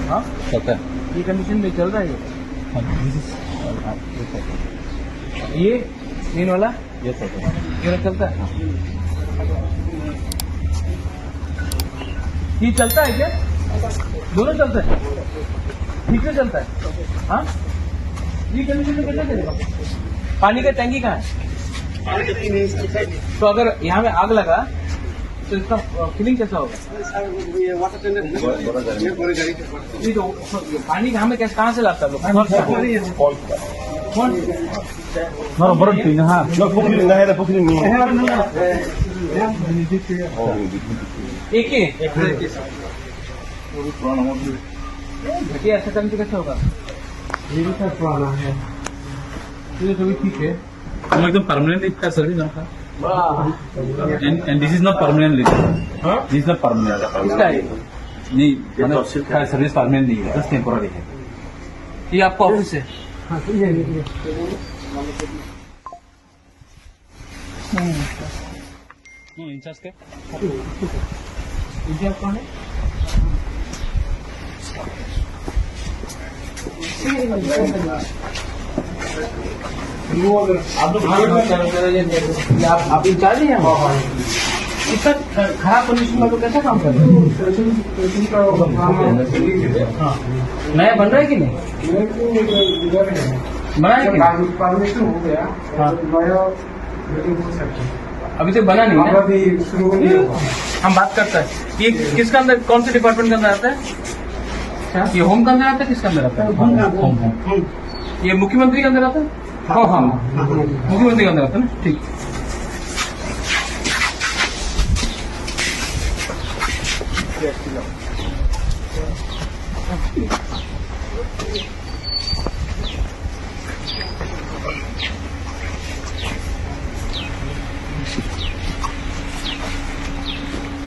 हाँ चलता है। ये कंडीशन में चल रहा है ये मेन वाला ये चलता है। ये चलता है। ये चलता है क्या? दोनों चलता है, ठीक से चलता है। हाँ ये कंडीशन में कैसे चलेगा? पानी का टैंकी कहाँ है? तो अगर यहाँ में आग लगा तो इसका फीलिंग कैसा होगा? नहीं तो पानी हमें कैसे कहाँ से लाता है लोग? कौन? एक ही ये ऐसा करने से कैसे होगा? ये भी सर पुराना है, ये तो भी ठीक है। हम एकदम परमानेंट लीव का सर्विस ना था। And this is not permanent leave. This is not permanent. इसका है नहीं, मतलब सर्विस परमानेंट नहीं है, बस टेम्पोररी है। ये आपका ऑफिस है? इंचार्ज के आप कौन है? आप इंचार्ज हैं? इतना खराब कंडीशन में तो कैसे काम कर रहे हैं? नया बन रहा है कि नहीं? बना है कि नहीं? परमिशन हो गया। हाँ। नया मीटिंग हो सकती है। अभी तक बना नहीं है। अभी शुरू नहीं होगा। हम बात करते हैं ये किसका अंदर, कौन से डिपार्टमेंट के अंदर आता है? ये होम का अंदर आता है, किसका अंदर आता है? होम ये मुख्यमंत्री के अंदर आता है? हाँ हाँ मुख्यमंत्री के अंदर आता है ना, ठीक।